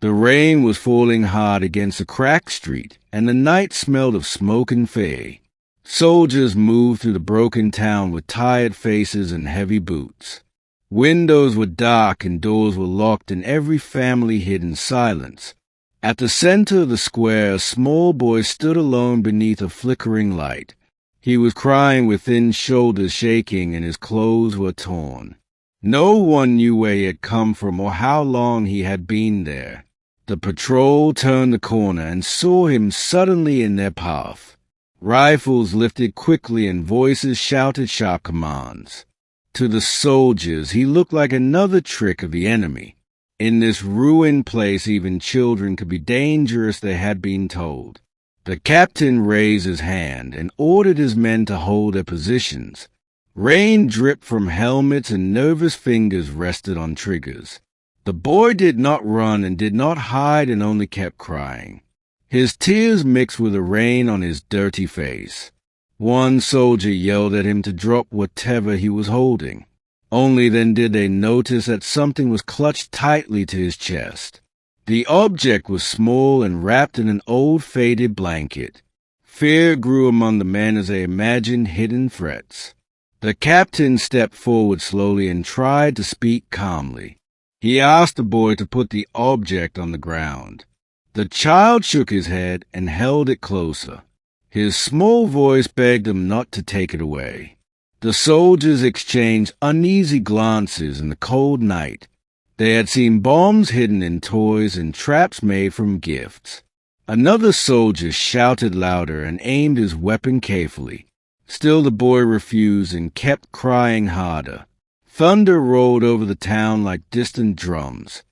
The rain was falling hard against a cracked street, and the night smelled of smoke and fear. Soldiers moved through the broken town with tired faces and heavy boots. Windows were dark and doors were locked, and every family hid in silence. At the center of the square, a small boy stood alone beneath a flickering light. He was crying with thin shoulders shaking, and his clothes were torn. No one knew where he had come from or how long he had been there. The patrol turned the corner and saw him suddenly in their path. Rifles lifted quickly and voices shouted sharp commands. To the soldiers, he looked like another trick of the enemy. In this ruined place, even children could be dangerous, they had been told. The captain raised his hand and ordered his men to hold their positions. Rain dripped from helmets and nervous fingers rested on triggers. The boy did not run and did not hide and only kept crying. His tears mixed with the rain on his dirty face. One soldier yelled at him to drop whatever he was holding. Only then did they notice that something was clutched tightly to his chest. The object was small and wrapped in an old faded blanket. Fear grew among the men as they imagined hidden threats. The captain stepped forward slowly and tried to speak calmly. He asked the boy to put the object on the ground. The child shook his head and held it closer. His small voice begged him not to take it away. The soldiers exchanged uneasy glances in the cold night. They had seen bombs hidden in toys and traps made from gifts. Another soldier shouted louder and aimed his weapon carefully. Still the boy refused and kept crying harder. Thunder rolled over the town like distant drums.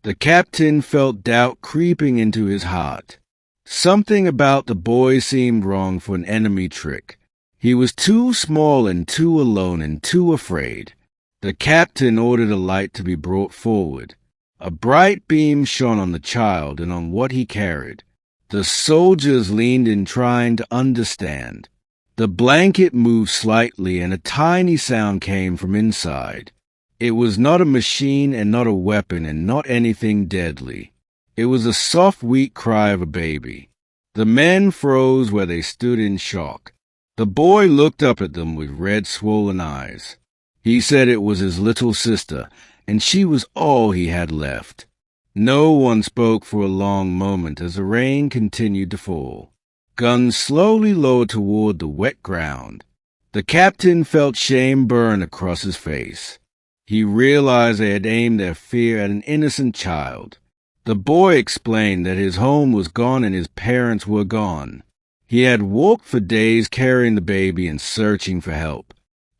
The captain felt doubt creeping into his heart. Something about the boy seemed wrong for an enemy trick. He was too small and too alone and too afraid. The captain ordered a light to be brought forward. A bright beam shone on the child and on what he carried. The soldiers leaned in trying to understand. The blanket moved slightly and a tiny sound came from inside. It was not a machine and not a weapon and not anything deadly. It was the soft, weak cry of a baby. The men froze where they stood in shock. The boy looked up at them with red, swollen eyes. He said it was his little sister, and she was all he had left. No one spoke for a long moment as the rain continued to fall. Guns slowly lowered toward the wet ground. The captain felt shame burn across his face. He realized they had aimed their fear at an innocent child. The boy explained that his home was gone and his parents were gone. He had walked for days carrying the baby and searching for help.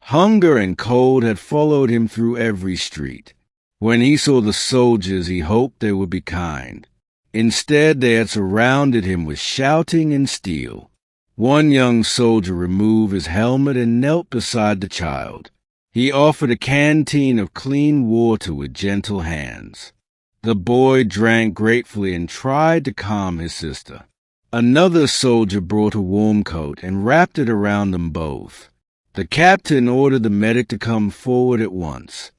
Hunger and cold had followed him through every street. When he saw the soldiers, he hoped they would be kind. Instead, they had surrounded him with shouting and steel. One young soldier removed his helmet and knelt beside the child. He offered a canteen of clean water with gentle hands. The boy drank gratefully and tried to calm his sister. Another soldier brought a warm coat and wrapped it around them both. The captain ordered the medic to come forward at once.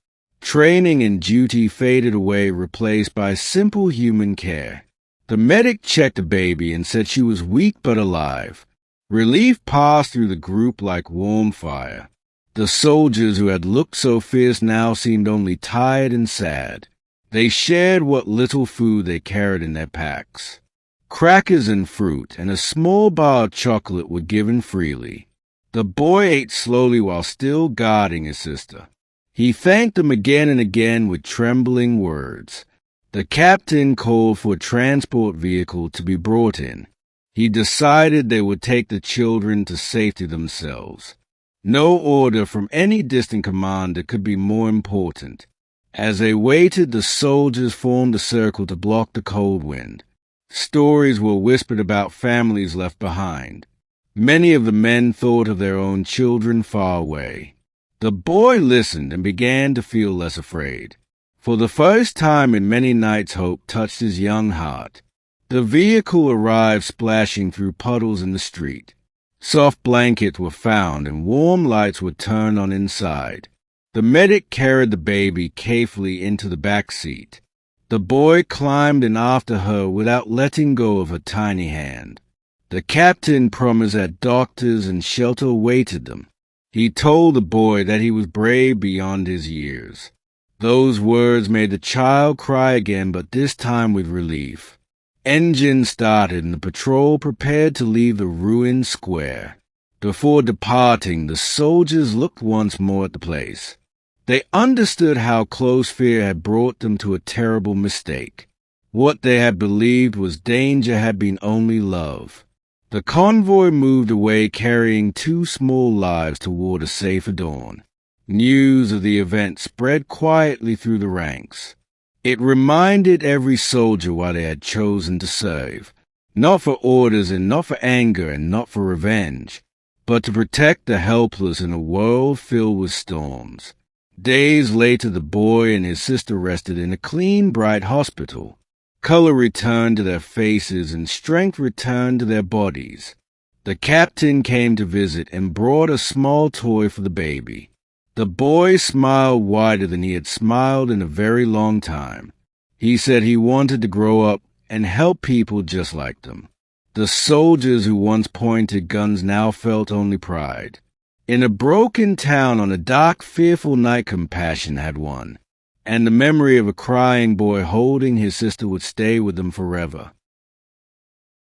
Training and duty faded away, replaced by simple human care. The medic checked the baby and said she was weak but alive. Relief passed through the group like warm fire. The soldiers who had looked so fierce now seemed only tired and sad. They shared what little food they carried in their packs. Crackers and fruit and a small bar of chocolate were given freely. The boy ate slowly while still guarding his sister. He thanked them again and again with trembling words. The captain called for a transport vehicle to be brought in. He decided they would take the children to safety themselves. No order from any distant commander could be more important. As they waited, the soldiers formed a circle to block the cold wind. Stories were whispered about families left behind. Many of the men thought of their own children far away. The boy listened and began to feel less afraid. For the first time in many nights, hope touched his young heart. The vehicle arrived splashing through puddles in the street. Soft blankets were found and warm lights were turned on inside. The medic carried the baby carefully into the back seat. The boy climbed in after her without letting go of her tiny hand. The captain promised that doctors and shelter awaited them. He told the boy that he was brave beyond his years. Those words made the child cry again, but this time with relief. Engines started and the patrol prepared to leave the ruined square. Before departing, the soldiers looked once more at the place. They understood how close fear had brought them to a terrible mistake. What they had believed was danger had been only love. The convoy moved away carrying 2 small lives toward a safer dawn. News of the event spread quietly through the ranks. It reminded every soldier why they had chosen to serve, not for orders and not for anger and not for revenge, but to protect the helpless in a world filled with storms. Days later, the boy and his sister rested in a clean, bright hospital. Color returned to their faces and strength returned to their bodies. The captain came to visit and brought a small toy for the baby. The boy smiled wider than he had smiled in a very long time. He said he wanted to grow up and help people just like them. The soldiers who once pointed guns now felt only pride. In a broken town on a dark, fearful night, compassion had won, and the memory of a crying boy holding his sister would stay with them forever.